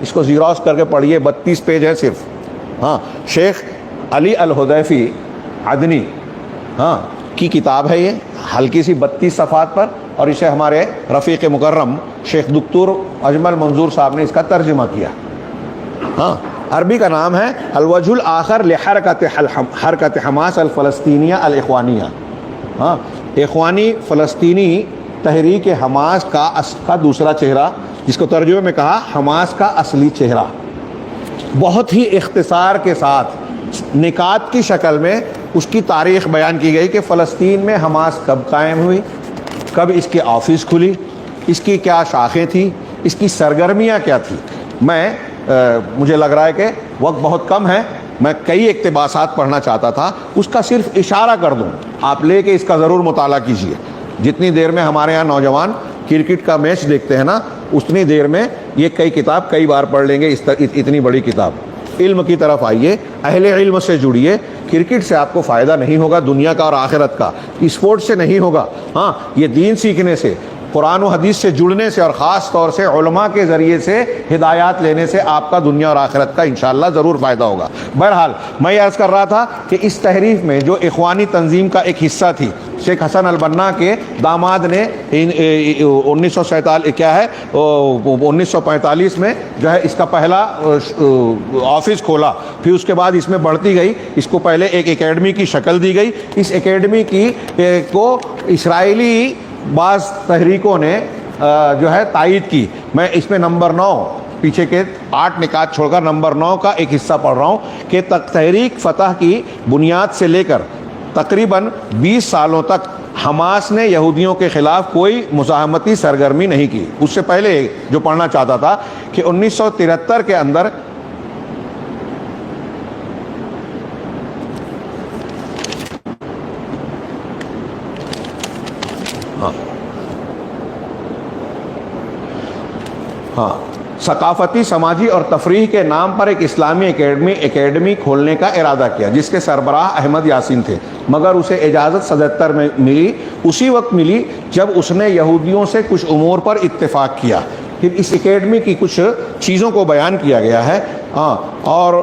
اس کو زیروکس کر کے پڑھیے، 32 پیج ہے صرف. ہاں، شیخ علی الحذیفی عدنی کی کتاب ہے یہ، ہلکی سی 32 صفحات پر، اور اسے ہمارے رفیق مکرم شیخ دکتور اجمل منظور صاحب نے اس کا ترجمہ کیا. عربی کا نام ہے الوجہ الآخر لحرکت حماس الفلسطینیہ الاخوانیہ. اخوانی فلسطینی تحریک حماس کا دوسرا چہرہ، جس کو ترجمے میں کہا حماس کا اصلی چہرہ. بہت ہی اختصار کے ساتھ نکات کی شکل میں اس کی تاریخ بیان کی گئی کہ فلسطین میں حماس کب قائم ہوئی، کب اس کے آفس کھلی، اس کی کیا شاخیں تھیں، اس کی سرگرمیاں کیا تھیں. مجھے لگ رہا ہے کہ وقت بہت کم ہے، میں کئی اقتباسات پڑھنا چاہتا تھا، اس کا صرف اشارہ کر دوں، آپ لے کے اس کا ضرور مطالعہ کیجیے. جتنی دیر میں ہمارے ہاں نوجوان کرکٹ کا میچ دیکھتے ہیں نا، اتنی دیر میں یہ کتاب کئی بار پڑھ لیں گے. اتنی بڑی کتاب. علم کی طرف آئیے، اہل علم سے جڑیے. کرکٹ سے آپ کو فائدہ نہیں ہوگا دنیا کا اور آخرت کا، اسپورٹ سے نہیں ہوگا. یہ دین سیکھنے سے، قرآن و حدیث سے جڑنے سے، اور خاص طور سے علماء کے ذریعے سے ہدایات لینے سے آپ کا دنیا اور آخرت کا انشاءاللہ ضرور فائدہ ہوگا. بہرحال میں یہ عرض کر رہا تھا کہ اس تحریک میں جو اخوانی تنظیم کا ایک حصہ تھی، شیخ حسن البنا کے داماد نے 1945 میں جو ہے اس کا پہلا آفس کھولا. پھر اس کے بعد اس میں بڑھتی گئی. اس کو پہلے ایک اکیڈمی کی شکل دی گئی. اس اکیڈمی کو اسرائیلی بعض تحریکوں نے جو ہے تائید کی. میں اس میں نمبر 9 پیچھے کے 8 نکات چھوڑ کر نمبر 9 کا ایک حصہ پڑھ رہا ہوں کہ تحریک فتح کی بنیاد سے لے کر تقریباً 20 سالوں تک حماس نے یہودیوں کے خلاف کوئی مزاحمتی سرگرمی نہیں کی. اس سے پہلے جو پڑھنا چاہتا تھا کہ 1973 کے اندر ثقافتی، سماجی اور تفریح کے نام پر ایک اسلامی اکیڈمی کھولنے کا ارادہ کیا، جس کے سربراہ احمد یاسین تھے. مگر اسے اجازت 77 میں ملی، اسی وقت ملی جب اس نے یہودیوں سے کچھ امور پر اتفاق کیا. پھر اس اکیڈمی کی کچھ چیزوں کو بیان کیا گیا ہے. اور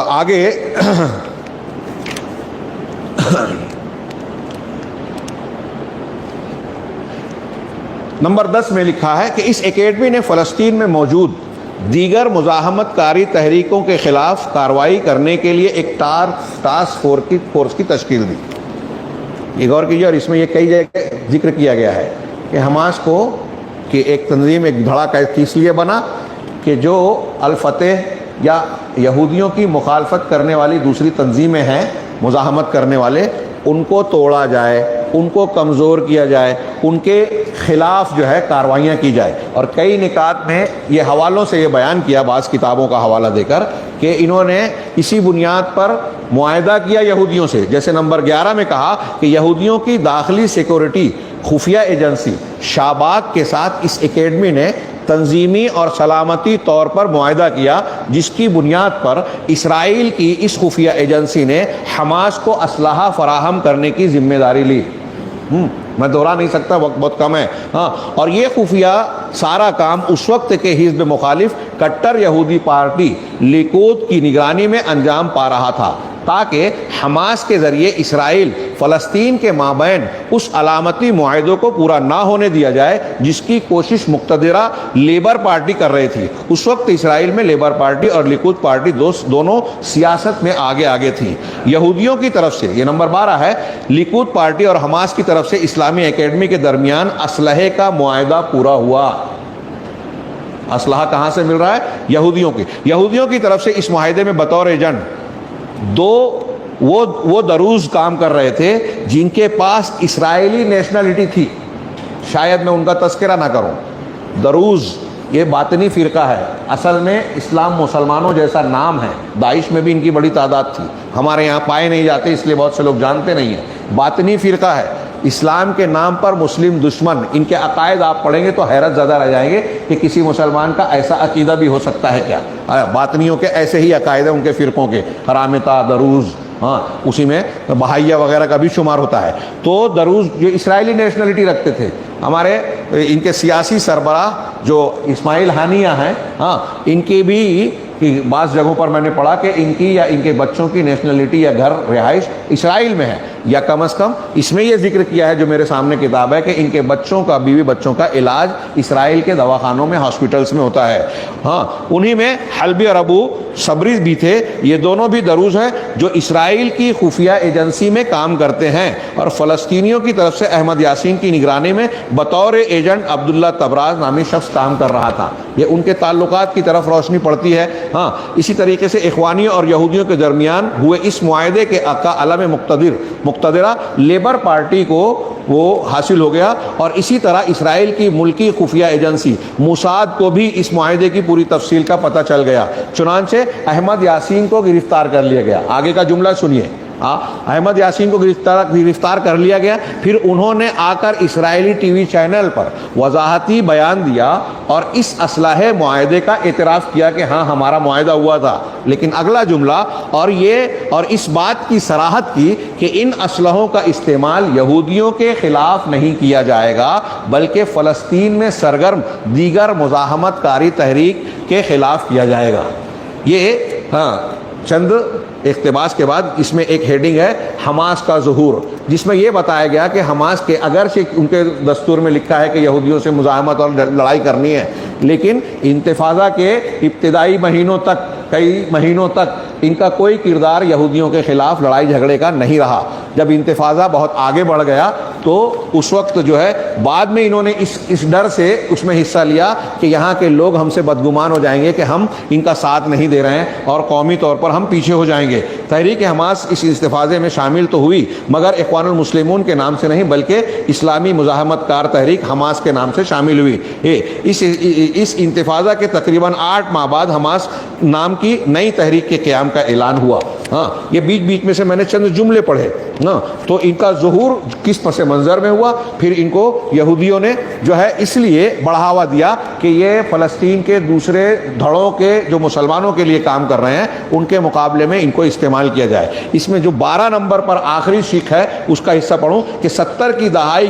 آگے نمبر 10 میں لکھا ہے کہ اس اکیڈمی نے فلسطین میں موجود دیگر مزاحمت کاری تحریکوں کے خلاف کارروائی کرنے کے لیے ایک ٹاسک فورس کی تشکیل دی. یہ غور کیجیے، اور اس میں یہ کئی جگہ ذکر کیا گیا ہے کہ حماس کو کہ ایک تنظیم، ایک دھڑا اس لیے بنا کہ جو الفتح یا یہودیوں کی مخالفت کرنے والی دوسری تنظیمیں ہیں، مزاحمت کرنے والے، ان کو توڑا جائے، ان کو کمزور کیا جائے، ان کے خلاف جو ہے کارروائیاں کی جائے. اور کئی نکات میں یہ حوالوں سے یہ بیان کیا، بعض کتابوں کا حوالہ دے کر، کہ انہوں نے اسی بنیاد پر معاہدہ کیا یہودیوں سے. جیسے نمبر 11 میں کہا کہ یہودیوں کی داخلی سیکورٹی خفیہ ایجنسی شاباک کے ساتھ اس اکیڈمی نے تنظیمی اور سلامتی طور پر معاہدہ کیا، جس کی بنیاد پر اسرائیل کی اس خفیہ ایجنسی نے حماس کو اسلحہ فراہم کرنے کی ذمہ داری لی. میں دوہرا نہیں سکتا، وقت بہت کم ہے. اور یہ خفیہ سارا کام اس وقت کے حزب مخالف کٹر یہودی پارٹی لیکود کی نگرانی میں انجام پا رہا تھا، تاکہ حماس کے ذریعے اسرائیل فلسطین کے مابین اس علامتی معاہدوں کو پورا نہ ہونے دیا جائے جس کی کوشش مقتدرہ لیبر پارٹی کر رہی تھی. اس وقت اسرائیل میں لیبر پارٹی اور لیکود پارٹی دونوں سیاست میں آگے تھیں. یہودیوں کی طرف سے، یہ نمبر 12 ہے، لیکود پارٹی اور حماس کی طرف سے اسلامی اکیڈمی کے درمیان اسلحے کا معاہدہ پورا ہوا. اسلحہ کہاں سے مل رہا ہے؟ یہودیوں کی طرف سے اس معاہدے میں بطور ایجنٹ وہ دروز کام کر رہے تھے جن کے پاس اسرائیلی نیشنلٹی تھی. شاید میں ان کا تذکرہ نہ کروں. دروز یہ باطنی فرقہ ہے، اصل میں اسلام مسلمانوں جیسا نام ہے. داعش میں بھی ان کی بڑی تعداد تھی، ہمارے یہاں پائے نہیں جاتے اس لیے بہت سے لوگ جانتے نہیں ہیں. باطنی فرقہ ہے، اسلام کے نام پر مسلم دشمن. ان کے عقائد آپ پڑھیں گے تو حیرت زدہ رہ جائیں گے کہ کسی مسلمان کا ایسا عقیدہ بھی ہو سکتا ہے کیا. باطنیوں کے ایسے ہی عقائد ہیں ان کے فرقوں کے، حرامتہ، دروز، اسی میں بہائیہ وغیرہ کا بھی شمار ہوتا ہے. تو دروز جو اسرائیلی نیشنلٹی رکھتے تھے، ہمارے ان کے سیاسی سربراہ جو اسماعیل ہانیہ ہیں، ہاں، ان کی بھی بعض جگہوں پر میں نے پڑھا کہ ان کی یا ان کے بچوں کی نیشنلٹی یا گھر رہائش اسرائیل میں ہے، یا کم از کم اس میں یہ ذکر کیا ہے جو میرے سامنے کتاب ہے کہ ان کے بچوں کا، بیوی بچوں کا علاج اسرائیل کے دواخانوں میں، ہاسپٹلز میں ہوتا ہے۔ ہاں، انہی میں حلبی اور ابو صبری بھی تھے، یہ دونوں بھی دروز ہیں جو اسرائیل کی خفیہ ایجنسی میں کام کرتے ہیں، اور فلسطینیوں کی طرف سے احمد یاسین کی نگرانی میں بطور ایجنٹ عبداللہ تبراز نامی شخص کام کر رہا تھا۔ یہ ان کے تعلقات کی طرف روشنی پڑتی ہے۔ ہاں، اسی طریقے سے اخوانیوں اور یہودیوں کے درمیان ہوئے اس معاہدے کے علم مقتدرہ لیبر پارٹی کو وہ حاصل ہو گیا، اور اسی طرح اسرائیل کی ملکی خفیہ ایجنسی موساد کو بھی اس معاہدے کی پوری تفصیل کا پتہ چل گیا، چنانچہ احمد یاسین کو گرفتار کر لیا گیا۔ آگے کا جملہ سنیے، احمد یاسین کو گرفتار کر لیا گیا، پھر انہوں نے آ کر اسرائیلی ٹی وی چینل پر وضاحتی بیان دیا اور اس اصلاح معاہدے کا اعتراف کیا کہ ہاں ہمارا معاہدہ ہوا تھا، لیکن اگلا جملہ اور اس بات کی صراحت کی کہ ان اسلحوں کا استعمال یہودیوں کے خلاف نہیں کیا جائے گا بلکہ فلسطین میں سرگرم دیگر مزاحمت کاری تحریک کے خلاف کیا جائے گا۔ یہ چند اقتباس کے بعد اس میں ایک ہیڈنگ ہے حماس کا ظہور، جس میں یہ بتایا گیا کہ حماس کے اگرچہ ان کے دستور میں لکھا ہے کہ یہودیوں سے مزاحمت اور لڑائی کرنی ہے، لیکن انتفاضہ کے ابتدائی کئی مہینوں تک ان کا کوئی کردار یہودیوں کے خلاف لڑائی جھگڑے کا نہیں رہا۔ جب انتفاضہ بہت آگے بڑھ گیا تو اس وقت جو ہے بعد میں انہوں نے اس ڈر سے اس میں حصہ لیا کہ یہاں کے لوگ ہم سے بدگمان ہو جائیں گے کہ ہم ان کا ساتھ نہیں دے رہے ہیں اور قومی طور پر ہم پیچھے ہو جائیں گے۔ تحریک حماس اس انتفاضے میں شامل تو ہوئی مگر اخوان المسلمون کے نام سے نہیں بلکہ اسلامی مزاحمت کار تحریک حماس کے نام سے شامل ہوئی۔ اس انتفاضہ کے تقریباً 8 ماہ بعد حماس نام کی نئی تحریک کے قیام کا اعلان ہوا۔ ہاں، یہ بیچ میں سے میں نے چند جملے پڑھے نا، تو ان کا ظہور کس پس منظر میں ہوا، پھر ان کو یہودیوں نے جو ہے اس لیے بڑھاوا دیا کہ یہ فلسطین کے دوسرے دھڑوں کے جو مسلمانوں کے لیے کام کر رہے ہیں ان کے مقابلے میں ان کو استعمال کیا جائے۔ اس میں جو 12 نمبر پر آخری شق ہے اس کا حصہ پڑھوں کہ 70 کی دہائی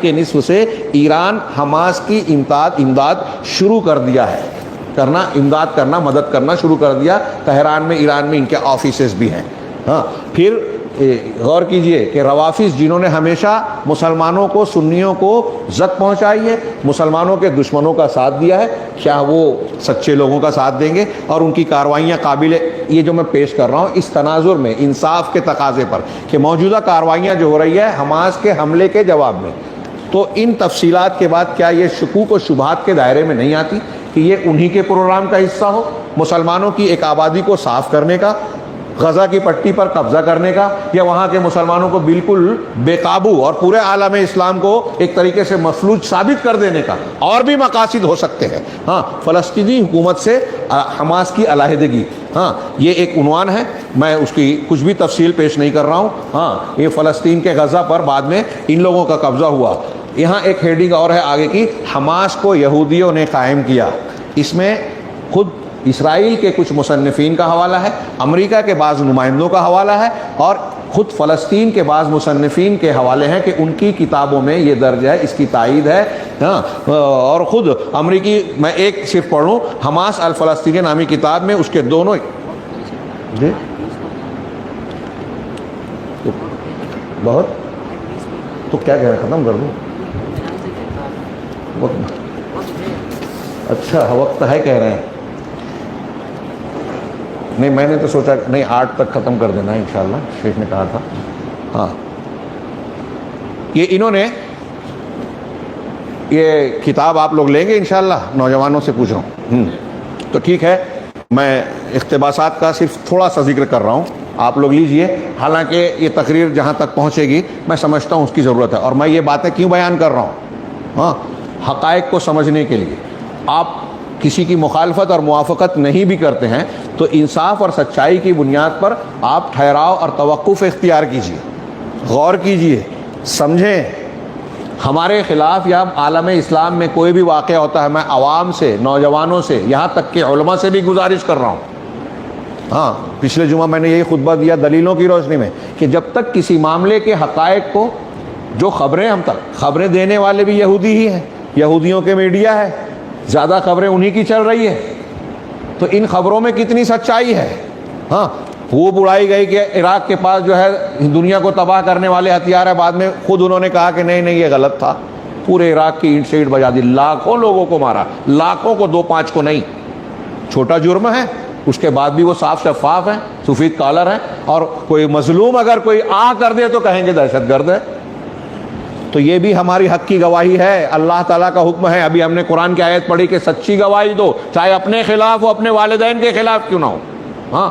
کے نصف سے ایران حماس کی امداد شروع کر دیا ہے، مدد کرنا شروع کر دیا۔ تہران میں، ایران میں ان کے آفیسز بھی ہیں۔ ہاں، پھر غور کیجئے کہ روافض جنہوں نے ہمیشہ مسلمانوں کو، سنیوں کو زد پہنچائی ہے، مسلمانوں کے دشمنوں کا ساتھ دیا ہے، کیا وہ سچے لوگوں کا ساتھ دیں گے؟ اور ان کی کارروائیاں قابل، یہ جو میں پیش کر رہا ہوں اس تناظر میں انصاف کے تقاضے پر کہ موجودہ کارروائیاں جو ہو رہی ہے حماس کے حملے کے جواب میں، تو ان تفصیلات کے بعد کیا یہ شکوک و شبہات کے دائرے میں نہیں آتی کہ یہ انہی کے پروگرام کا حصہ ہو، مسلمانوں کی ایک آبادی کو صاف کرنے کا، غزہ کی پٹی پر قبضہ کرنے کا، یا وہاں کے مسلمانوں کو بالکل بے قابو اور پورے عالم اسلام کو ایک طریقے سے مفلوج ثابت کر دینے کا؟ اور بھی مقاصد ہو سکتے ہیں۔ ہاں، فلسطینی حکومت سے حماس کی علیحدگی، ہاں، یہ ایک عنوان ہے، میں اس کی کچھ بھی تفصیل پیش نہیں کر رہا ہوں۔ ہاں، یہ فلسطین کے غزہ پر بعد میں ان لوگوں کا قبضہ ہوا۔ یہاں ایک ہیڈنگ اور ہے آگے کی، حماس کو یہودیوں نے قائم کیا۔ اس میں خود اسرائیل کے کچھ مصنفین کا حوالہ ہے، امریکہ کے بعض نمائندوں کا حوالہ ہے، اور خود فلسطین کے بعض مصنفین کے حوالے ہیں کہ ان کی کتابوں میں یہ درج ہے، اس کی تائید ہے۔ ہاں، اور خود امریکی، میں ایک صرف پڑھوں، حماس الفلسطینی نامی کتاب میں اس کے دونوں بہت تو کیا کہہ رہے ہیں، ختم کر دوں؟ اچھا وقت ہے کہہ رہے ہیں، نہیں میں نے تو سوچا نہیں 8 تک ختم کر دینا ہے انشاءاللہ، شیخ نے کہا تھا۔ ہاں، یہ انہوں نے یہ کتاب آپ لوگ لیں گے انشاءاللہ، نوجوانوں سے پوچھ رہا ہوں، تو ٹھیک ہے، میں اقتباسات کا صرف تھوڑا سا ذکر کر رہا ہوں، آپ لوگ لیجئے۔ حالانکہ یہ تقریر جہاں تک پہنچے گی میں سمجھتا ہوں اس کی ضرورت ہے، اور میں یہ باتیں کیوں بیان کر رہا ہوں؟ ہاں، حقائق کو سمجھنے کے لیے۔ آپ کسی کی مخالفت اور موافقت نہیں بھی کرتے ہیں تو انصاف اور سچائی کی بنیاد پر آپ ٹھہراؤ اور توقف اختیار کیجیے، غور کیجیے، سمجھیں۔ ہمارے خلاف یا عالم اسلام میں کوئی بھی واقعہ ہوتا ہے، میں عوام سے، نوجوانوں سے، یہاں تک کہ علماء سے بھی گزارش کر رہا ہوں۔ ہاں، پچھلے جمعہ میں نے یہی خطبہ دیا دلیلوں کی روشنی میں کہ جب تک کسی معاملے کے حقائق کو جو خبریں ہم تک، خبریں دینے والے بھی یہودی ہی ہیں، یہودیوں کے میڈیا ہے، زیادہ خبریں انہی کی چل رہی ہے، تو ان خبروں میں کتنی سچائی ہے؟ ہاں وہ بڑھائی گئی کہ عراق کے پاس جو ہے دنیا کو تباہ کرنے والے ہتھیار ہے، بعد میں خود انہوں نے کہا کہ نہیں یہ غلط تھا، پورے عراق کی اینٹ سے اینٹ بجا دی، لاکھوں لوگوں کو مارا، لاکھوں کو، 2-5 کو نہیں، چھوٹا جرم ہے، اس کے بعد بھی وہ صاف شفاف ہیں، سفید کالر ہیں، اور کوئی مظلوم اگر کوئی کر دے تو کہیں گے دہشت گرد ہے۔ تو یہ بھی ہماری حق کی گواہی ہے، اللہ تعالیٰ کا حکم ہے، ابھی ہم نے قرآن کی آیت پڑھی کہ سچی گواہی دو، چاہے اپنے خلاف ہو، اپنے والدین کے خلاف کیوں نہ ہو۔ ہاں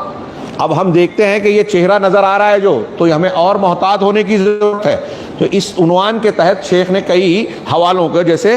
اب ہم دیکھتے ہیں کہ یہ چہرہ نظر آ رہا ہے جو، تو ہمیں اور محتاط ہونے کی ضرورت ہے۔ تو اس عنوان کے تحت شیخ نے کئی حوالوں کو، جیسے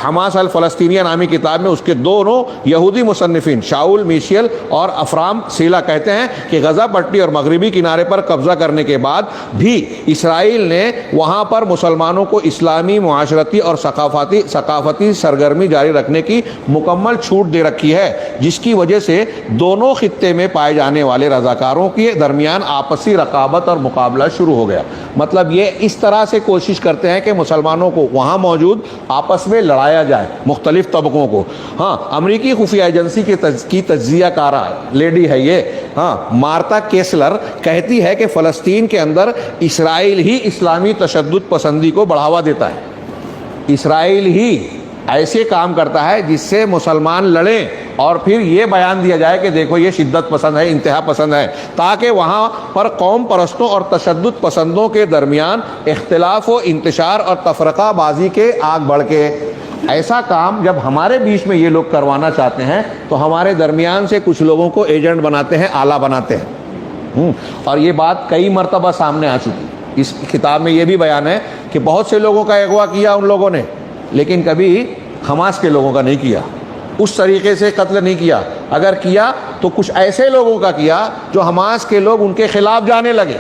حماس الفلسطینیہ نامی کتاب میں اس کے دونوں یہودی مصنفین شاؤل میشیل اور افرام سیلا کہتے ہیں کہ غزہ پٹی اور مغربی کنارے پر قبضہ کرنے کے بعد بھی اسرائیل نے وہاں پر مسلمانوں کو اسلامی، معاشرتی اور ثقافتی سرگرمی جاری رکھنے کی مکمل چھوٹ دے رکھی ہے، جس کی وجہ سے دونوں خطے میں پائے جانے والے رضاکاروں کے درمیان آپسی رقابت اور مقابلہ شروع ہو گیا۔ مطلب یہ اس طرح سے کوشش کرتے ہیں کہ مسلمانوں کو وہاں موجود آپس میں لڑایا جائے، مختلف طبقوں کو۔ ہاں امریکی خفیہ ایجنسی کی تجزیہ کارہ لیڈی ہے یہ، ہاں مارتا کیسلر کہتی ہے کہ فلسطین کے اندر اسرائیل ہی اسلامی تشدد پسندی کو بڑھاوا دیتا ہے، اسرائیل ہی ایسے کام کرتا ہے جس سے مسلمان لڑیں اور پھر یہ بیان دیا جائے کہ دیکھو یہ شدت پسند ہے، انتہا پسند ہے، تاکہ وہاں پر قوم پرستوں اور تشدد پسندوں کے درمیان اختلاف و انتشار اور تفرقہ بازی کے آگ بڑھ کے۔ ایسا کام جب ہمارے بیچ میں یہ لوگ کروانا چاہتے ہیں تو ہمارے درمیان سے کچھ لوگوں کو ایجنٹ بناتے ہیں، آلہ بناتے ہیں، اور یہ بات کئی مرتبہ سامنے آ چکی۔ اس کتاب میں یہ بھی بیان ہے کہ بہت سے لوگوں کا اغوا کیا ان لوگوں نے، لیکن کبھی حماس کے لوگوں کا نہیں کیا، اس طریقے سے قتل نہیں کیا، اگر کیا تو کچھ ایسے لوگوں کا کیا جو حماس کے لوگ ان کے خلاف جانے لگے،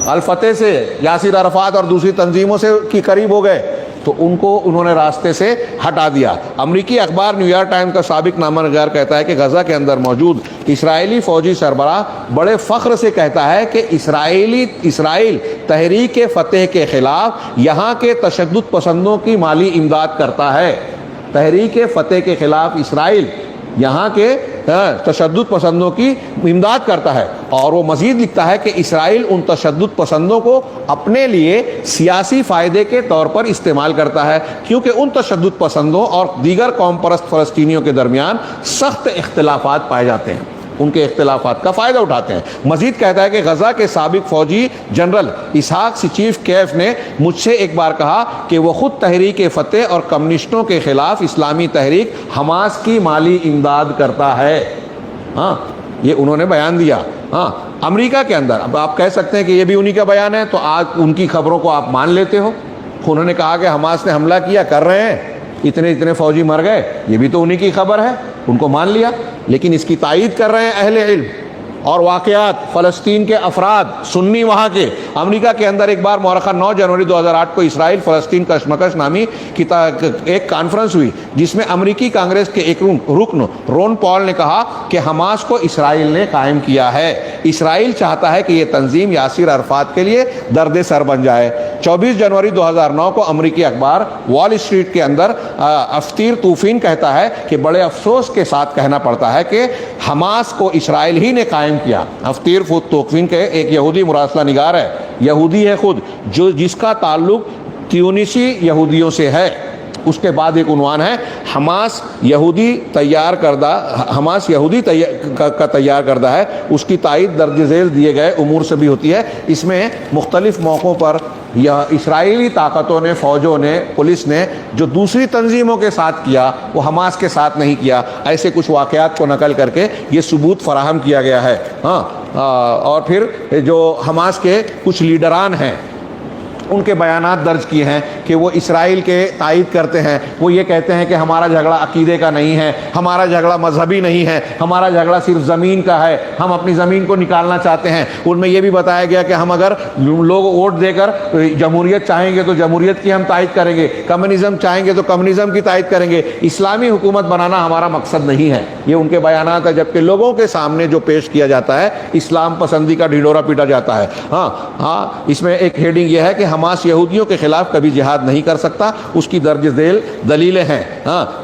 الفتح سے، یاسر عرفات اور دوسری تنظیموں سے کی قریب ہو گئے، تو ان کو انہوں نے راستے سے ہٹا دیا۔ امریکی اخبار نیو یارک ٹائمز کا سابق نامہ نگار کہتا ہے کہ غزہ کے اندر موجود اسرائیلی فوجی سربراہ بڑے فخر سے کہتا ہے کہ اسرائیل تحریک فتح کے خلاف یہاں کے تشدد پسندوں کی مالی امداد کرتا ہے۔ تحریک فتح کے خلاف اسرائیل یہاں کے تشدد پسندوں کی امداد کرتا ہے، اور وہ مزید لکھتا ہے کہ اسرائیل ان تشدد پسندوں کو اپنے لیے سیاسی فائدے کے طور پر استعمال کرتا ہے، کیونکہ ان تشدد پسندوں اور دیگر قوم پرست فلسطینیوں کے درمیان سخت اختلافات پائے جاتے ہیں، ان کے اختلافات کا فائدہ اٹھاتے ہیں۔ مزید کہتا ہے کہ غزہ کے سابق فوجی جنرل اسحاق چیف کیف نے مجھ سے ایک بار کہا کہ وہ خود تحریک فتح اور کمیونسٹوں کے خلاف اسلامی تحریک حماس کی مالی امداد کرتا ہے۔ ہاں یہ انہوں نے بیان دیا۔ ہاں امریکہ کے اندر، اب آپ کہہ سکتے ہیں کہ یہ بھی انہی کا بیان ہے، تو آج ان کی خبروں کو آپ مان لیتے ہو؟ انہوں نے کہا کہ حماس نے حملہ کیا، کر رہے ہیں، اتنے فوجی مر گئے، یہ بھی تو انہی کی خبر ہے، ان کو مان لیا، لیکن اس کی تائید کر رہے ہیں اہل علم اور واقعات، فلسطین کے افراد، سنی وہاں کے۔ امریکہ کے اندر ایک بار مورخہ 9 جنوری 2008 کو اسرائیل فلسطین کشمکش نامی ایک کانفرنس ہوئی، جس میں امریکی کانگریس کے ایک رکن رون پال نے کہا کہ حماس کو اسرائیل نے قائم کیا ہے، اسرائیل چاہتا ہے کہ یہ تنظیم یاسر عرفات کے لیے درد سر بن جائے۔ 24 جنوری 2009 کو امریکی اخبار وال اسٹریٹ کے اندر افطیر توفین کہتا ہے کہ بڑے افسوس کے ساتھ کہنا پڑتا ہے کہ حماس کو اسرائیل ہی نے قائم کیا۔ افطیر توفین کے ایک یہودی مراسلہ نگار ہے، یہودی ہے خود، جس کا تعلق تیونسی یہودیوں سے ہے۔ اس کے بعد ایک عنوان ہے حماس یہودی تیار کردہ ہے، اس کی تائید درج ذیل دیے گئے امور سے بھی ہوتی ہے۔ اس میں مختلف موقعوں پر اسرائیلی طاقتوں نے، فوجوں نے، پولیس نے جو دوسری تنظیموں کے ساتھ کیا وہ حماس کے ساتھ نہیں کیا، ایسے کچھ واقعات کو نقل کر کے یہ ثبوت فراہم کیا گیا ہے۔ اور پھر جو حماس کے کچھ لیڈران ہیں ان کے بیانات درج کیے ہیں کہ کہ وہ اسرائیل کے تائید کرتے ہیں، وہ یہ کہتے ہیں کہ ہمارا جھگڑا عقیدے کا نہیں ہے، ہمارا جھگڑا مذہبی نہیں ہے، ہمارا جھگڑا صرف زمین کا ہے، ہم اپنی زمین کو نکالنا چاہتے ہیں۔ ان میں یہ بھی بتایا گیا کہ ہم اگر لوگ ووٹ دے کر جمہوریت چاہیں گے تو جمہوریت کی ہم تائید کریں گے، کمیونزم چاہیں گے تو کمیونزم کی تائید کریں گے، اسلامی حکومت بنانا ہمارا مقصد نہیں ہے۔ یہ ان کے بیانات ہیں، جبکہ لوگوں کے سامنے جو پیش کیا جاتا ہے اسلام پسندی کا ڈھڈورا پیٹا جاتا ہے۔ ہاں اس میں ایک ہیڈنگ یہ ہے کہ حماس یہودیوں کے خلاف کبھی جہاد نہیں کر سکتا، اس کی درج ذیل دلیلیں ہیں،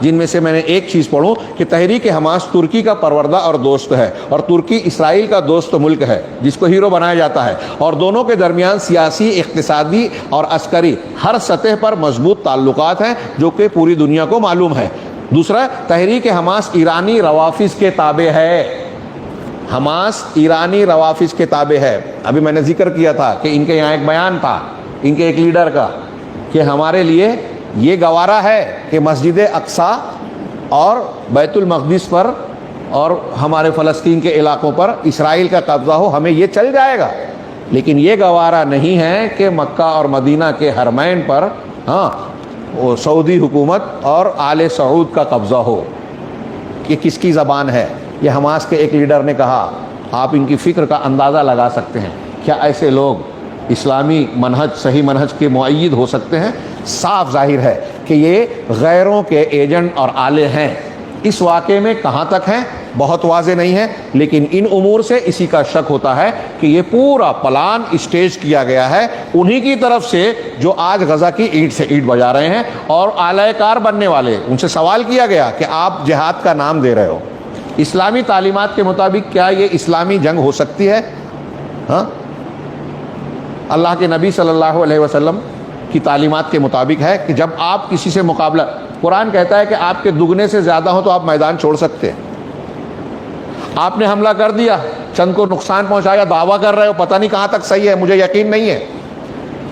جن میں سے میں نے ایک چیز پڑھوں کہ تحریک حماس ترکی کا پروردہ اور دوست ہے، اور ترکی اسرائیل کا دوست ملک ہے جس کو ہیرو بنایا جاتا ہے، اور دونوں کے درمیان سیاسی، اقتصادی اور عسکری ہر سطح پر مضبوط تعلقات ہیں جو کہ پوری دنیا کو معلوم ہے۔ دوسرا، تحریک حماس ایرانی روافظ کے تابع ہے۔ حماس ایرانی روافظ کے تابع ہے۔ ابھی میں نے ذکر کیا تھا کہ ان کے یہاں ایک بیان تھا ان کے ایک لیڈر کا کہ ہمارے لیے یہ گوارا ہے کہ مسجد اقصی اور بیت المقدس پر اور ہمارے فلسطین کے علاقوں پر اسرائیل کا قبضہ ہو، ہمیں یہ چل جائے گا، لیکن یہ گوارا نہیں ہے کہ مکہ اور مدینہ کے حرمین پر سعودی حکومت اور آل سعود کا قبضہ ہو۔ یہ کس کی زبان ہے؟ یہ حماس کے ایک لیڈر نے کہا۔ آپ ان کی فکر کا اندازہ لگا سکتے ہیں، کیا ایسے لوگ اسلامی منہج، صحیح منہج کے مؤید ہو سکتے ہیں؟ صاف ظاہر ہے کہ یہ غیروں کے ایجنٹ اور آلے ہیں۔ اس واقعے میں کہاں تک ہیں بہت واضح نہیں ہے، لیکن ان امور سے اسی کا شک ہوتا ہے کہ یہ پورا پلان اسٹیج کیا گیا ہے انہی کی طرف سے جو آج غزہ کی اینٹ سے اینٹ بجا رہے ہیں اور اعلی کار بننے والے۔ ان سے سوال کیا گیا کہ آپ جہاد کا نام دے رہے ہو، اسلامی تعلیمات کے مطابق کیا یہ اسلامی جنگ ہو سکتی ہے؟ اللہ کے نبی صلی اللہ علیہ وسلم کی تعلیمات کے مطابق ہے کہ جب آپ کسی سے مقابلہ، قرآن کہتا ہے کہ آپ کے دگنے سے زیادہ ہو تو آپ میدان چھوڑ سکتے ہیں۔ آپ نے حملہ کر دیا، چند کو نقصان پہنچایا، دعویٰ کر رہے ہو، پتہ نہیں کہاں تک صحیح ہے، مجھے یقین نہیں ہے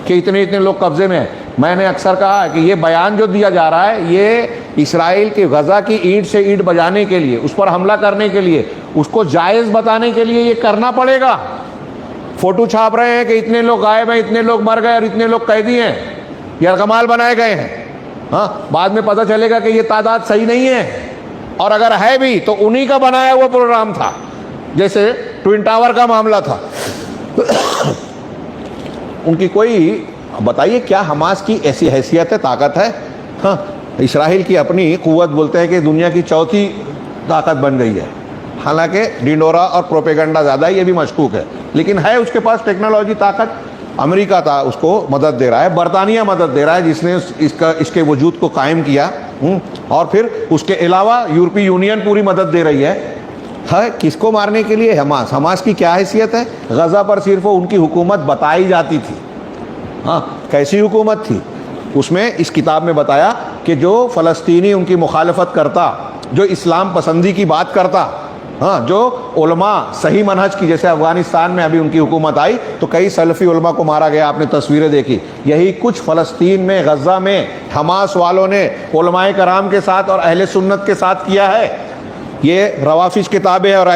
کہ اتنے لوگ قبضے میں ہیں۔ میں نے اکثر کہا کہ یہ بیان جو دیا جا رہا ہے یہ اسرائیل کی غزہ کی اینٹ سے اینٹ بجانے کے لیے، اس پر حملہ کرنے کے لیے، اس کو جائز بتانے کے لیے یہ کرنا پڑے گا۔ فوٹو چھاپ رہے ہیں کہ اتنے لوگ غائب ہیں، اتنے لوگ مر گئے اور اتنے لوگ قیدی ہیں، یرغمال بنائے گئے ہیں۔ بعد میں پتہ چلے گا کہ یہ تعداد صحیح نہیں ہے، اور اگر ہے بھی تو انہی کا بنایا ہوا پروگرام تھا، جیسے ٹوئن ٹاور کا معاملہ تھا۔ ان کی کوئی بتائیے کیا حماس کی ایسی حیثیت ہے، طاقت ہے؟ اسرائیل کی اپنی قوت بولتے ہیں کہ دنیا کی چوتھی طاقت بن گئی ہے، حالانکہ ڈینڈورا اور پروپیگنڈا زیادہ ہے، یہ بھی مشکوک ہے، لیکن ہے اس کے پاس ٹیکنالوجی، طاقت۔ امریکہ تھا اس کو مدد دے رہا ہے، برطانیہ مدد دے رہا ہے جس نے اس کے وجود کو قائم کیا، اور پھر اس کے علاوہ یورپی یونین پوری مدد دے رہی ہے۔ کس کو مارنے کے لیے؟ حماس کی کیا حیثیت ہے؟ غزہ پر صرف ان کی حکومت بتائی جاتی تھی۔ کیسی حکومت تھی؟ اس میں اس کتاب میں بتایا کہ جو فلسطینی ان کی مخالفت کرتا، جو اسلام پسندی کی بات کرتا، جو علماء صحیح منہج کی، جیسے افغانستان میں ابھی ان کی حکومت آئی تو کئی سلفی علماء کو مارا گیا، آپ نے تصویریں دیکھی۔ یہی کچھ فلسطین میں، غزہ میں حماس والوں نے علماء کرام کے ساتھ اور اہل سنت کے ساتھ کیا ہے۔ یہ روافظ کے تابع ہے، اور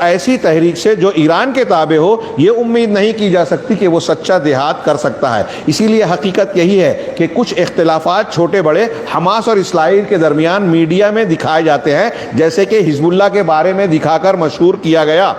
ایسی تحریک سے جو ایران کے تابع ہو، یہ امید نہیں کی جا سکتی کہ وہ سچا جہاد کر سکتا ہے۔ اسی لیے حقیقت یہی ہے کہ کچھ اختلافات چھوٹے بڑے حماس اور اسرائیل کے درمیان میڈیا میں دکھائے جاتے ہیں، جیسے کہ حزب اللہ کے بارے میں دکھا کر مشہور کیا گیا۔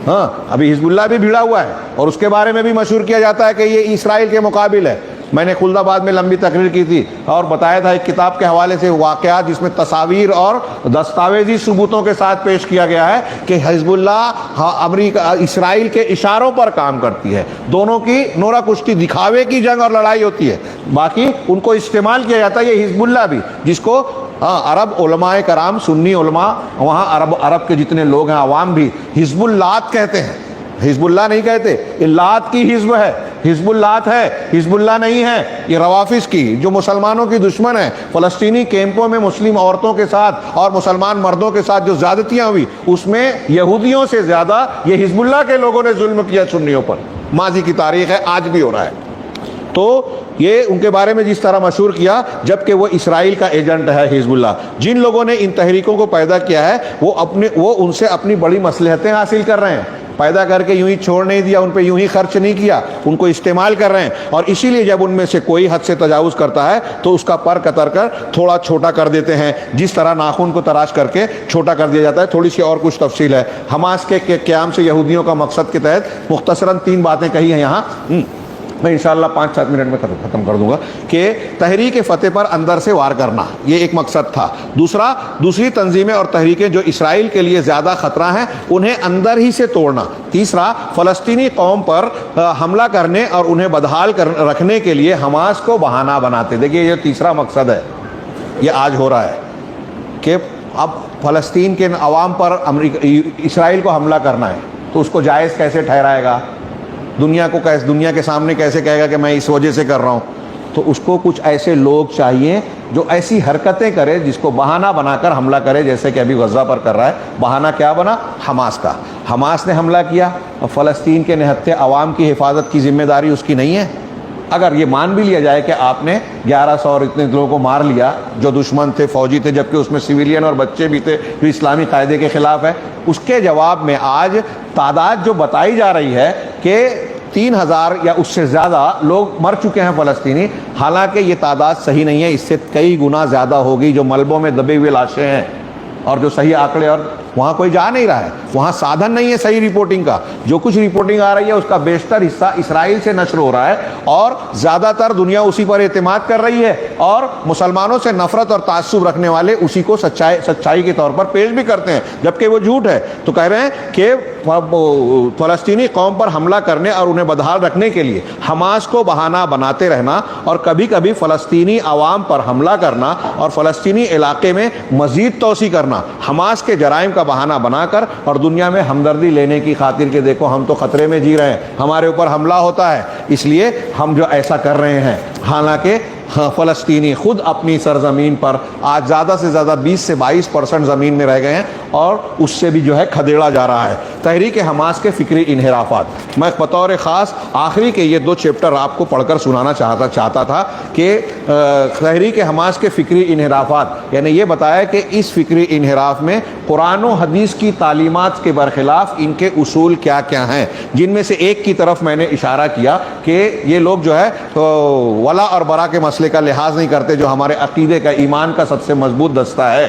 ابھی حزب اللہ بھی بھیڑا ہوا ہے، اور اس کے بارے میں بھی مشہور کیا جاتا ہے کہ یہ اسرائیل کے مقابل ہے۔ میں نے خلد آباد میں لمبی تقریر کی تھی اور بتایا تھا ایک کتاب کے حوالے سے واقعات جس میں تصاویر اور دستاویزی ثبوتوں کے ساتھ پیش کیا گیا ہے کہ حزب اللہ امریکہ اسرائیل کے اشاروں پر کام کرتی ہے، دونوں کی نورا کشتی، دکھاوے کی جنگ اور لڑائی ہوتی ہے، باقی ان کو استعمال کیا جاتا ہے۔ یہ حزب اللہ بھی، جس کو عرب علماء کرام، سنی علماء، وہاں عرب کے جتنے لوگ ہیں عوام بھی حزب اللات کہتے ہیں، حزب اللہ نہیں کہتے۔ یہ لات کی حزب ہے، حزب اللات ہے، حزب اللہ نہیں ہے۔ یہ روافظ کی جو مسلمانوں کی دشمن ہے، فلسطینی کیمپوں میں مسلم عورتوں کے ساتھ اور مسلمان مردوں کے ساتھ جو زیادتیاں ہوئی، اس میں یہودیوں سے زیادہ یہ حزب اللہ کے لوگوں نے ظلم کیا سنیوں پر۔ ماضی کی تاریخ ہے، آج بھی ہو رہا ہے۔ تو یہ ان کے بارے میں جس طرح مشہور کیا، جبکہ وہ اسرائیل کا ایجنٹ ہے حزب اللہ۔ جن لوگوں نے ان تحریکوں کو پیدا کیا ہے وہ ان سے اپنی بڑی مصلحتیں حاصل کر رہے ہیں۔ پیدا کر کے یوں ہی چھوڑ نہیں دیا، ان پہ یوں ہی خرچ نہیں کیا، ان کو استعمال کر رہے ہیں. اور اسی لیے جب ان میں سے کوئی حد سے تجاوز کرتا ہے تو اس کا پر قطر کر تھوڑا چھوٹا کر دیتے ہیں، جس طرح ناخن کو تراش کر کے چھوٹا کر دیا جاتا ہے. تھوڑی سی اور کچھ تفصیل ہے. حماس کے قیام سے یہودیوں کا مقصد کے تحت مختصراً 3 باتیں کہی ہیں یہاں. میں انشاءاللہ 5-7 منٹ میں ختم کر دوں گا. کہ تحریک فتح پر اندر سے وار کرنا، یہ ایک مقصد تھا. دوسری تنظیمیں اور تحریکیں جو اسرائیل کے لیے زیادہ خطرہ ہیں انہیں اندر ہی سے توڑنا. تیسرا، فلسطینی قوم پر حملہ کرنے اور انہیں بدحال رکھنے کے لیے حماس کو بہانہ بناتے. دیکھیے یہ تیسرا مقصد ہے، یہ آج ہو رہا ہے کہ اب فلسطین کے عوام پر اسرائیل کو حملہ کرنا ہے تو اس کو جائز کیسے ٹھہرائے گا، دنیا کے سامنے کیسے کہے گا کہ میں اس وجہ سے کر رہا ہوں. تو اس کو کچھ ایسے لوگ چاہیے جو ایسی حرکتیں کرے جس کو بہانہ بنا کر حملہ کرے، جیسے کہ ابھی غزہ پر کر رہا ہے. بہانہ کیا بنا؟ حماس کا. حماس نے حملہ کیا اور فلسطین کے نہتے عوام کی حفاظت کی ذمہ داری اس کی نہیں ہے. اگر یہ مان بھی لیا جائے کہ آپ نے 1100 اور اتنے لوگوں کو مار لیا جو دشمن تھے، فوجی تھے، جبکہ اس میں سویلین اور بچے بھی تھے جو اسلامی قاعدے کے خلاف ہے، اس کے جواب میں آج تعداد جو بتائی جا رہی ہے کہ 3000 یا اس سے زیادہ لوگ مر چکے ہیں فلسطینی، حالانکہ یہ تعداد صحیح نہیں ہے. اس سے کئی گنا زیادہ ہوگی جو ملبوں میں دبے ہوئے لاشیں ہیں اور جو صحیح آنکڑے، اور وہاں کوئی جا نہیں رہا ہے، وہاں سادھن نہیں ہے صحیح رپورٹنگ کا. جو کچھ رپورٹنگ آ رہی ہے اس کا بیشتر حصہ اسرائیل سے نشر ہو رہا ہے اور زیادہ تر دنیا اسی پر اعتماد کر رہی ہے، اور مسلمانوں سے نفرت اور تعصب رکھنے والے اسی کو سچائی کے طور پر پیش بھی کرتے ہیں جبکہ وہ جھوٹ ہے. تو کہہ رہے ہیں کہ فلسطینی قوم پر حملہ کرنے اور انہیں بدحال رکھنے کے لیے حماس کو بہانہ بناتے رہنا اور کبھی کبھی فلسطینی عوام پر حملہ کرنا اور فلسطینی علاقے میں مزید توسیع کرنا حماس کے جرائم کا بہانہ بنا کر اور دنیا میں ہمدردی لینے کی خاطر کہ دیکھو ہم تو خطرے میں جی رہے ہیں، ہمارے اوپر حملہ ہوتا ہے اس لیے ہم جو ایسا کر رہے ہیں. حالانکہ فلسطینی خود اپنی سرزمین پر آج زیادہ سے زیادہ 20 سے 22% زمین میں رہ گئے ہیں اور اس سے بھی جو ہے کھدیڑا جا رہا ہے. تحریک حماس کے فکری انحرافات، میں بطور خاص آخری کے یہ 2 چیپٹر آپ کو پڑھ کر سنانا چاہتا تھا کہ تحریک حماس کے فکری انحرافات، یعنی یہ بتایا کہ اس فکری انحراف میں قرآن و حدیث کی تعلیمات کے برخلاف ان کے اصول کیا کیا ہیں، جن میں سے ایک کی طرف میں نے اشارہ کیا کہ یہ لوگ جو ہے ولا اور برا کے مسئلے کا لحاظ نہیں کرتے جو ہمارے عقیدے کا، ایمان کا سب سے مضبوط دستہ ہے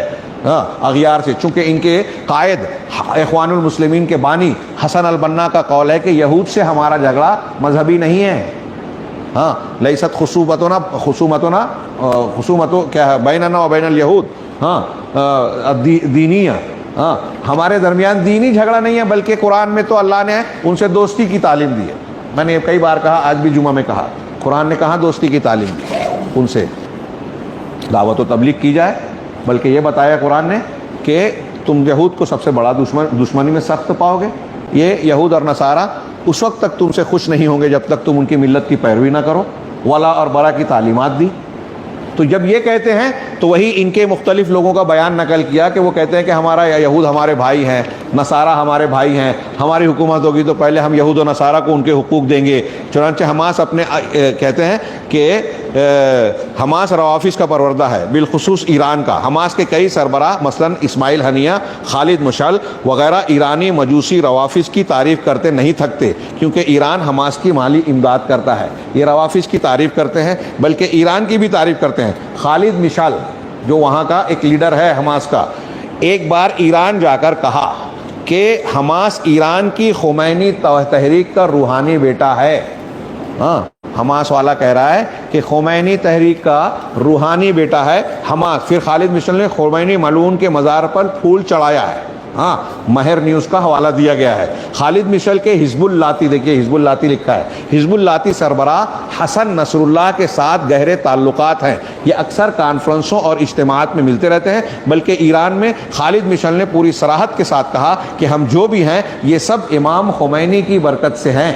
اغیار سے. چونکہ ان کے قائد اخوان المسلمین کے بانی حسن البنا کا قول ہے کہ یہود سے ہمارا جھگڑا مذہبی نہیں ہے. لیست خصومتنا کیا ہے بیننا و بین الیہود دینیہ. ہمارے درمیان دینی جھگڑا نہیں ہے بلکہ قرآن میں تو اللہ نے ان سے دوستی کی تعلیم دی ہے. میں نے کئی بار کہا، آج بھی جمعہ میں کہا، قرآن نے کہاں دوستی کی تعلیم دی، ان سے دعوت و تبلیغ کی جائے، بلکہ یہ بتایا قرآن نے کہ تم یہود کو سب سے بڑا دشمنی میں سخت پاؤ گے. یہ یہود اور نصارہ اس وقت تک تم سے خوش نہیں ہوں گے جب تک تم ان کی ملت کی پیروی نہ کرو. ولا اور برا کی تعلیمات دی. تو جب یہ کہتے ہیں تو وہی ان کے مختلف لوگوں کا بیان نقل کیا کہ وہ کہتے ہیں کہ ہمارا یہود ہمارے بھائی ہیں، نصارہ ہمارے بھائی ہیں، ہماری حکومت ہوگی تو پہلے ہم یہود و نصارہ کو ان کے حقوق دیں گے. چنانچہ حماس اپنے کہتے ہیں کہ حماس روافظ کا پروردہ ہے، بالخصوص ایران کا. حماس کے کئی سربراہ مثلا اسماعیل ہنیہ، خالد مشعل وغیرہ ایرانی مجوسی روافظ کی تعریف کرتے نہیں تھکتے کیونکہ ایران حماس کی مالی امداد کرتا ہے. یہ روافظ کی تعریف کرتے ہیں بلکہ ایران کی بھی تعریف کرتے ہیں. خالد مشعل جو وہاں کا ایک لیڈر ہے حماس کا، ایک بار ایران جا کر کہا کہ حماس ایران کی خمینی تحریک کا روحانی بیٹا ہے. حماس والا کہہ رہا ہے کہ خمینی تحریک کا روحانی بیٹا ہے حماس. پھر خالد مشعل نے خمینی ملعون کے مزار پر پھول چڑھایا ہے. مہر نیوز کا حوالہ دیا گیا ہے. خالد مشعل کے حزب اللاتی، دیکھیے حزب اللاتی لکھا ہے، حزب اللاتی سربراہ حسن نصر اللہ کے ساتھ گہرے تعلقات ہیں. یہ اکثر کانفرنسوں اور اجتماعات میں ملتے رہتے ہیں. بلکہ ایران میں خالد مشعل نے پوری صراحت کے ساتھ کہا کہ ہم جو بھی ہیں یہ سب امام خمینی کی برکت سے ہیں.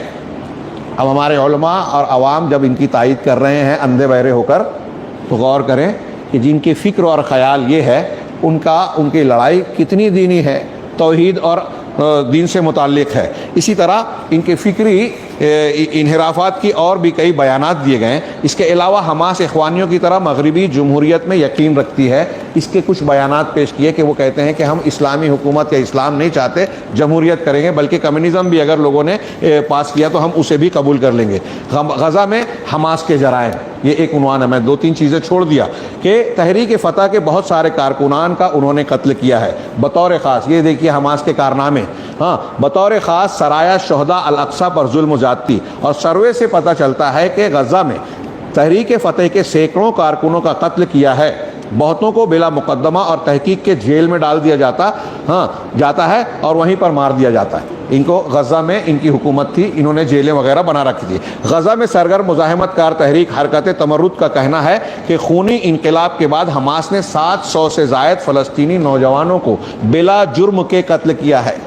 اب ہمارے علماء اور عوام جب ان کی تائید کر رہے ہیں اندھے بہرے ہو کر تو غور کریں کہ جن کی فکر اور خیال یہ ہے ان کی لڑائی کتنی دینی ہے، توحید اور دین سے متعلق ہے. اسی طرح ان کے فکری انحرافات کی اور بھی کئی بیانات دیے گئے ہیں. اس کے علاوہ حماس اخوانیوں کی طرح مغربی جمہوریت میں یقین رکھتی ہے اس کے کچھ بیانات پیش کیے کہ وہ کہتے ہیں کہ ہم اسلامی حکومت یا اسلام نہیں چاہتے، جمہوریت کریں گے، بلکہ کمیونزم بھی اگر لوگوں نے پاس کیا تو ہم اسے بھی قبول کر لیں گے۔ غزہ میں حماس کے جرائم، یہ ایک عنوان ہے۔ میں دو تین چیزیں چھوڑ دیا کہ تحریک فتح کے بہت سارے کارکنان کا انہوں نے قتل کیا ہے بطور خاص۔ یہ دیکھیے حماس کے کارنامے، ہاں، بطور خاص سرایا شہداء الاقصی پر ظلم و زیادتی، اور سروے سے پتہ چلتا ہے کہ غزہ میں تحریک فتح کے سینکڑوں کارکنوں کا قتل کیا ہے۔ بہتوں کو بلا مقدمہ اور تحقیق کے جیل میں ڈال دیا جاتا ہے اور وہیں پر مار دیا جاتا ہے۔ ان کو غزہ میں ان کی حکومت تھی، انہوں نے جیلیں وغیرہ بنا رکھی تھی۔ غزہ میں سرگرم مزاحمت کار تحریک حرکت تمرد کا کہنا ہے کہ خونی انقلاب کے بعد حماس نے 700 سے زائد فلسطینی نوجوانوں کو بلا جرم کے قتل کیا ہے۔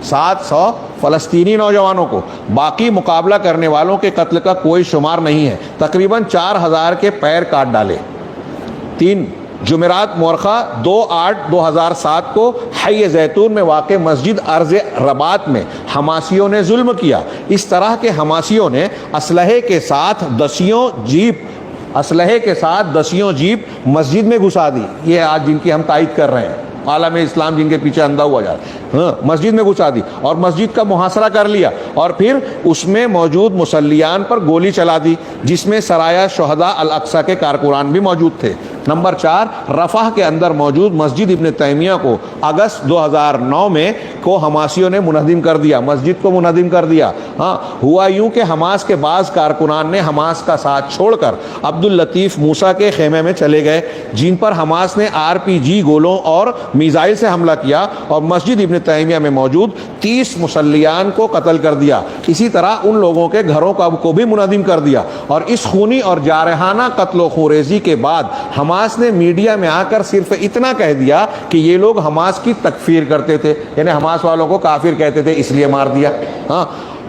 700 فلسطینی نوجوانوں کو، باقی مقابلہ کرنے والوں کے قتل کا کوئی شمار نہیں ہے۔ تقریباً 4000 کے پیر کاٹ ڈالے۔ 3 جمعرات مورخہ 2/8/2007 کو حی زیتون میں واقع مسجد ارض رباط میں حماسیوں نے ظلم کیا۔ اس طرح کے حماسیوں نے اسلحے کے ساتھ دسیوں جیپ مسجد میں گھسا دی۔ یہ آج جن کی ہم تائید کر رہے ہیں، عالم اسلام جن کے پیچھے اندھا ہوا جائے، مسجد میں گھسا دی اور مسجد کا محاصرہ کر لیا، اور پھر اس میں موجود مصلیان پر گولی چلا دی، جس میں سرایا شہداء الاقصی کے کارکنان بھی موجود تھے۔ نمبر 4، رفح کے اندر موجود مسجد ابن تیمیہ کو اگست 2009 میں کو حماسیوں نے منہدم کر دیا، مسجد کو منہدم کر دیا۔ ہوا یوں کہ حماس کے بعض کارکنان نے حماس کا ساتھ چھوڑ کر عبداللطیف موسیٰ کے خیمے میں چلے گئے، جن پر حماس نے RPG گولوں اور میزائل سے حملہ کیا اور مسجد ابن تیمیہ میں موجود 30 مصلیان کو قتل کر دیا۔ اسی طرح ان لوگوں کے گھروں کو بھی منہدم کر دیا۔ اور اس خونی اور جارحانہ قتل و خوریزی کے بعد حماس نے میڈیا میں آ کر صرف اتنا کہہ دیا کہ یہ لوگ حماس کی تکفیر کرتے تھے، یعنی حماس والوں کو کافر کہتے تھے، اس لیے مار دیا۔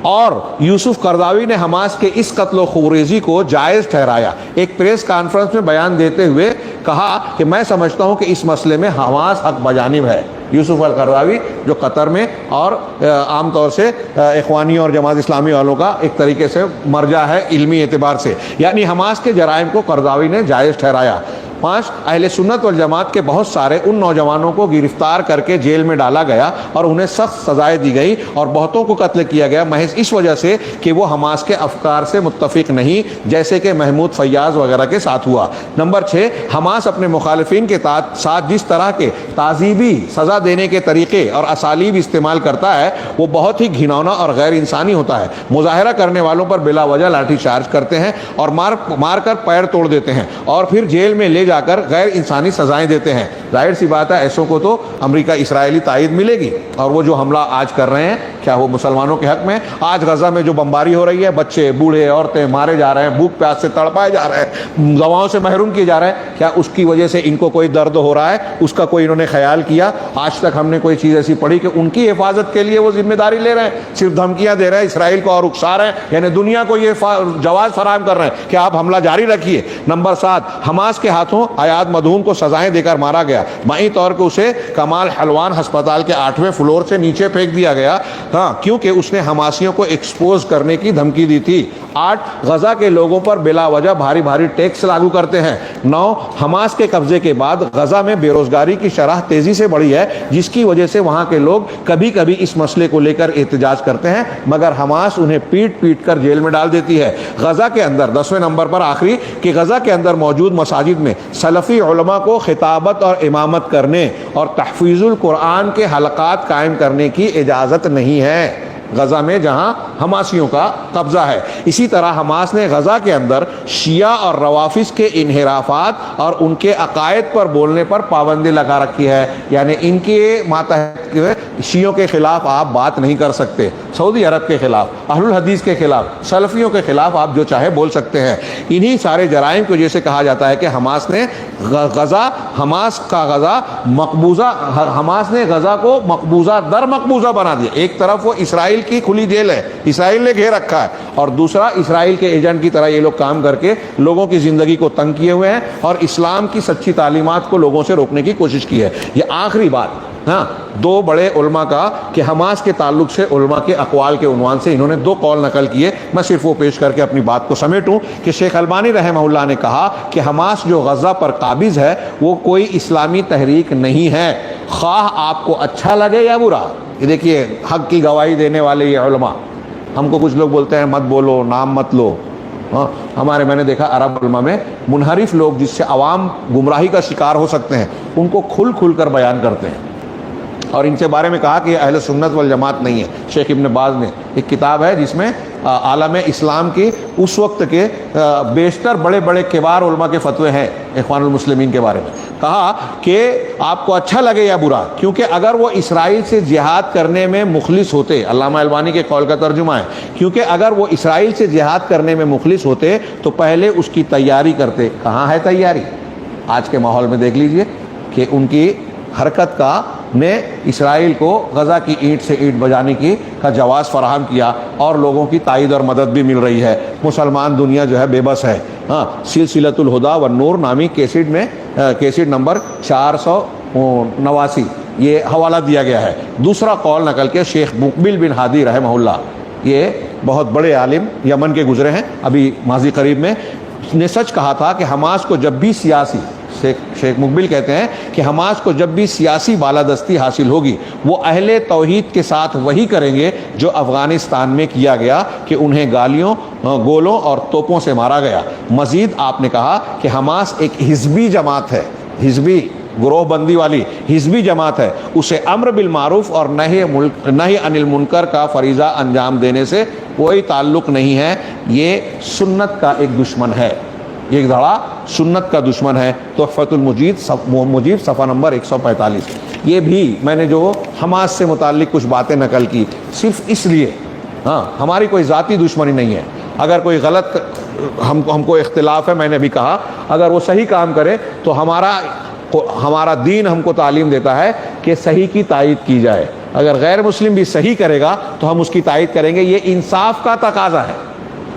اور یوسف قرضاوی نے حماس کے اس قتل و خوریزی کو جائز ٹھہرایا۔ ایک پریس کانفرنس میں بیان دیتے ہوئے کہا کہ میں سمجھتا ہوں کہ اس مسئلے میں حماس حق بجانب ہے۔ یوسف القرضاوی جو قطر میں اور عام طور سے اخوانی اور جماعت اسلامی والوں کا ایک طریقے سے مرجع ہے علمی اعتبار سے، یعنی حماس کے جرائم کو قرضاوی نے جائز ٹھہرایا۔ 5، اہل سنت والجماعت کے بہت سارے ان نوجوانوں کو گرفتار کر کے جیل میں ڈالا گیا اور انہیں سخت سزائیں دی گئی اور بہتوں کو قتل کیا گیا محض اس وجہ سے کہ وہ حماس کے افکار سے متفق نہیں، جیسے کہ محمود فیاض وغیرہ کے ساتھ ہوا۔ نمبر 6، حماس اپنے مخالفین کے ساتھ جس طرح کے تعذیبی سزا دینے کے طریقے اور اسالیب استعمال کرتا ہے وہ بہت ہی گھناؤنا اور غیر انسانی ہوتا ہے۔ مظاہرہ کرنے والوں پر بلا وجہ لاٹھی چارج کرتے ہیں اور مار کر پیر توڑ دیتے ہیں اور پھر جیل میں لے جا کر غیر انسانی سزائیں دیتے ہیں۔ ظاہر سی بات ہے ایسوں کو تو امریکہ اسرائیلی تائید ملے گی، اور وہ جو حملہ آج کر رہے ہیں کیا وہ مسلمانوں کے حق میں؟ آج غزہ میں جو بمباری ہو رہی ہے، بچے بوڑھے عورتیں مارے جا رہے ہیں، بھوک پیاس سے تڑپائے جا رہے ہیں، دواؤں سے محروم کیے جا رہے ہیں، کیا اس کی وجہ سے ان کو کوئی درد ہو رہا ہے؟ اس کا کوئی انہوں نے خیال کیا؟ آج تک ہم نے کوئی چیز ایسی پڑھی کہ ان کی حفاظت کے لیے وہ ذمہ داری لے رہے ہیں؟ صرف دھمکیاں دے رہے ہیں اسرائیل کو اور اکسا رہے ہیں، یعنی دنیا کو یہ جواز فراہم کر رہے ہیں کہ آپ حملہ جاری رکھیے۔ نمبر 7، حماس کے ہاتھوں عیاد مدھون کو سزائیں دے کر مارا گیا، مئی طور پہ اسے کمال حلوان ہسپتال کے 8ویں فلور سے نیچے پھینک دیا گیا، کیونکہ اس نے حماسیوں کو ایکسپوز کرنے کی دھمکی دی تھی۔ 8، غزہ کے لوگوں پر بلا وجہ بھاری ٹیکس لاگو کرتے ہیں۔ 9، حماس کے قبضے کے بعد غزہ میں بے روزگاری کی شرح تیزی سے بڑھی ہے، جس کی وجہ سے وہاں کے لوگ کبھی کبھی اس مسئلے کو لے کر احتجاج کرتے ہیں، مگر حماس انہیں پیٹ کر جیل میں ڈال دیتی ہے۔ غزہ کے اندر 10ویں نمبر پر آخری کہ غزہ کے اندر موجود مساجد میں سلفی علماء کو خطابت اور امامت کرنے اور تحفیظ القرآن کے حلقات قائم کرنے کی اجازت نہیں ہے، غزہ میں جہاں حماسیوں کا قبضہ ہے۔ اسی طرح حماس نے غزہ کے اندر شیعہ اور روافظ کے انحرافات اور ان کے عقائد پر بولنے پر پابندی لگا رکھی ہے، یعنی ان کے ماتحت شیعوں کے خلاف آپ بات نہیں کر سکتے، سعودی عرب کے خلاف، اہل الحدیث کے خلاف، سلفیوں کے خلاف آپ جو چاہے بول سکتے ہیں۔ انہی سارے جرائم کی وجہ سے کہا جاتا ہے کہ حماس نے غزہ کو مقبوضہ در مقبوضہ بنا دیا۔ ایک طرف وہ اسرائیل کی کھلی جیل ہے، اسرائیل نے گھیر رکھا ہے، اور دوسرا اسرائیل کے ایجنٹ کی طرح یہ لوگ کام کر کے لوگوں کی زندگی کو تنگ کیے ہوئے ہیں اور اسلام کی سچی تعلیمات کو لوگوں سے روکنے کی کوشش کی ہے۔ یہ آخری بات ہاں دو بڑے علماء کا کہ حماس کے تعلق سے علماء کے اقوال کے عنوان سے انہوں نے دو قول نقل کیے. میں صرف وہ پیش کر کے اپنی بات کو سمیٹوں کہ شیخ البانی رحمہ اللہ نے کہا کہ حماس جو غزہ پر قابض ہے وہ کوئی اسلامی تحریک نہیں ہے، خواہ آپ کو اچھا لگے یا برا. یہ دیکھیے حق کی گواہی دینے والے یہ علماء. ہم کو کچھ لوگ بولتے ہیں مت بولو، نام مت لو. ہمارے میں نے دیکھا عرب علماء میں منحرف لوگ جس سے عوام گمراہی کا شکار ہو سکتے ہیں ان کو کھل کھل کر بیان کرتے ہیں، اور ان سے بارے میں کہا کہ یہ اہل سنت والجماعت نہیں ہے. شیخ ابن باز نے ایک کتاب ہے جس میں عالم اسلام کی اس وقت کے بیشتر بڑے بڑے کبار علماء کے فتوے ہیں اخوان المسلمین کے بارے میں. کہا کہ آپ کو اچھا لگے یا برا، کیونکہ اگر وہ اسرائیل سے جہاد کرنے میں مخلص ہوتے، علامہ البانی کے قول کا ترجمہ ہے، کیونکہ اگر وہ اسرائیل سے جہاد کرنے میں مخلص ہوتے تو پہلے اس کی تیاری کرتے. کہاں ہے تیاری؟ آج کے ماحول میں دیکھ لیجئے کہ ان کی حرکت کا نے اسرائیل کو غزہ کی اینٹ سے اینٹ بجانے کا جواز فراہم کیا، اور لوگوں کی تائید اور مدد بھی مل رہی ہے. مسلمان دنیا جو ہے بے بس ہے. سلسلۃ الہدیٰ والنور نامی کیسٹ میں کیسٹ نمبر 489 یہ حوالہ دیا گیا ہے. دوسرا قول نقل کے شیخ مقبل بن ہادی رحمہ اللہ، یہ بہت بڑے عالم یمن کے گزرے ہیں ابھی ماضی قریب میں، نے سچ کہا تھا کہ حماس کو جب بھی سیاسی، شیخ مقبل کہتے ہیں کہ حماس کو جب بھی سیاسی بالادستی حاصل ہوگی وہ اہل توحید کے ساتھ وہی کریں گے جو افغانستان میں کیا گیا کہ انہیں گالیوں، گولوں اور توپوں سے مارا گیا. مزید آپ نے کہا کہ حماس ایک حزبی جماعت ہے، حزبی گروہ بندی والی حزبی جماعت ہے، اسے امر بالمعروف اور نہی عن المنکر کا فریضہ انجام دینے سے کوئی تعلق نہیں ہے. یہ سنت کا ایک دشمن ہے، ایک دھڑا سنت کا دشمن ہے. تحفۃ المجید صفحہ نمبر 145. یہ بھی میں نے جو حماس سے متعلق کچھ باتیں نقل کی صرف اس لیے، ہماری کوئی ذاتی دشمنی نہیں ہے. اگر کوئی غلط ہم کو اختلاف ہے، میں نے بھی کہا اگر وہ صحیح کام کرے تو ہمارا دین ہم کو تعلیم دیتا ہے کہ صحیح کی تائید کی جائے. اگر غیر مسلم بھی صحیح کرے گا تو ہم اس کی تائید کریں گے. یہ انصاف کا تقاضا ہے.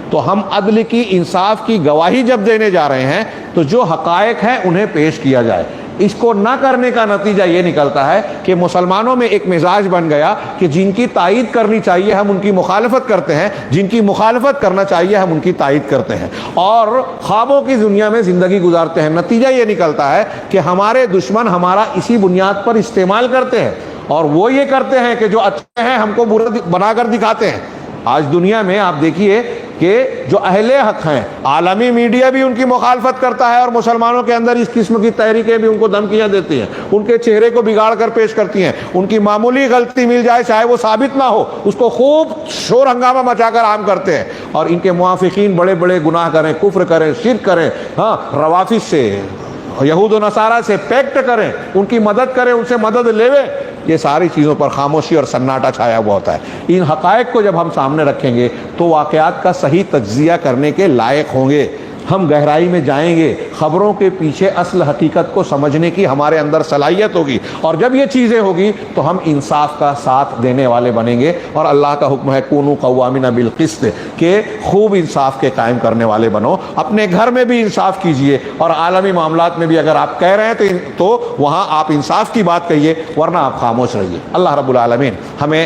تو ہم عدل کی، انصاف کی گواہی جب دینے جا رہے ہیں تو جو حقائق ہیں انہیں پیش کیا جائے. اس کو نہ کرنے کا نتیجہ یہ نکلتا ہے کہ مسلمانوں میں ایک مزاج بن گیا کہ جن کی تائید کرنی چاہیے ہم ان کی مخالفت کرتے ہیں، جن کی مخالفت کرنا چاہیے ہم ان کی تائید کرتے ہیں، اور خوابوں کی دنیا میں زندگی گزارتے ہیں. نتیجہ یہ نکلتا ہے کہ ہمارے دشمن ہمارا اسی بنیاد پر استعمال کرتے ہیں، اور وہ یہ کرتے ہیں کہ جو اچھے ہیں ہم کو برا بنا کر دکھاتے ہیں. آج دنیا میں آپ دیکھیے کہ جو اہل حق ہیں، عالمی میڈیا بھی ان کی مخالفت کرتا ہے، اور مسلمانوں کے اندر اس قسم کی تحریکیں بھی ان کو دھمکیاں دیتی ہیں، ان کے چہرے کو بگاڑ کر پیش کرتی ہیں. ان کی معمولی غلطی مل جائے چاہے وہ ثابت نہ ہو، اس کو خوب شور ہنگامہ مچا کر عام کرتے ہیں. اور ان کے موافقین بڑے بڑے گناہ کریں، کفر کریں، شرک کریں، روافض سے، یہود و نصارہ سے پیکٹ کریں، ان کی مدد کریں، ان سے مدد لیویں، یہ ساری چیزوں پر خاموشی اور سناٹا چھایا ہوا ہوتا ہے. ان حقائق کو جب ہم سامنے رکھیں گے تو واقعات کا صحیح تجزیہ کرنے کے لائق ہوں گے، ہم گہرائی میں جائیں گے، خبروں کے پیچھے اصل حقیقت کو سمجھنے کی ہمارے اندر صلاحیت ہوگی، اور جب یہ چیزیں ہوگی تو ہم انصاف کا ساتھ دینے والے بنیں گے. اور اللہ کا حکم ہے کونوا قوامین بالقسط، کہ خوب انصاف کے قائم کرنے والے بنو. اپنے گھر میں بھی انصاف کیجئے، اور عالمی معاملات میں بھی اگر آپ کہہ رہے ہیں تو وہاں آپ انصاف کی بات کہیے، ورنہ آپ خاموش رہیے. اللہ رب العالمین ہمیں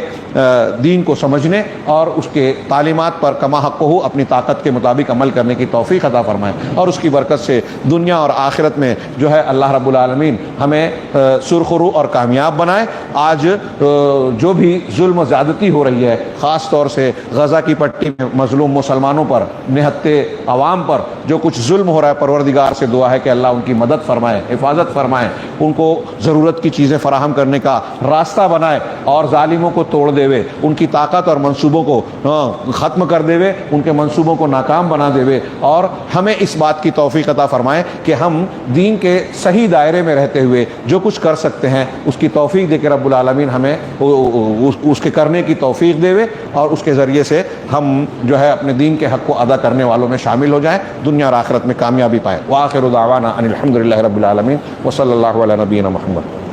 دین کو سمجھنے اور اس کے تعلیمات پر کما حق ہو اپنی طاقت کے مطابق عمل کرنے کی توفیق عطا فرمائے، اور اس کی برکت سے دنیا اور آخرت میں جو ہے اللہ رب العالمین ہمیں سرخرو اور کامیاب بنائے. آج جو بھی ظلم و زیادتی ہو رہی ہے، خاص طور سے غزہ کی پٹی میں مظلوم مسلمانوں پر، نہتے عوام پر جو کچھ ظلم ہو رہا ہے، پروردگار سے دعا ہے کہ اللہ ان کی مدد فرمائے، حفاظت فرمائے، ان کو ضرورت کی چیزیں فراہم کرنے کا راستہ بنائے، اور ظالموں کو توڑ دے، ان کی طاقت اور منصوبوں کو ختم کر دے، ان کے منصوبوں کو ناکام بنا دے، اور ہمیں اس بات کی توفیق عطا فرمائے کہ ہم دین کے صحیح دائرے میں رہتے ہوئے جو کچھ کر سکتے ہیں اس کی توفیق دے کے رب العالمین ہمیں اس کے کرنے کی توفیق دے، اور اس کے ذریعے سے ہم جو ہے اپنے دین کے حق کو ادا کرنے والوں میں شامل ہو جائیں، دنیا اور آخرت میں کامیابی پائیں. وآخر دعوانا ان الحمد للہ رب العالمین وصلی اللہ علی نبینا محمد.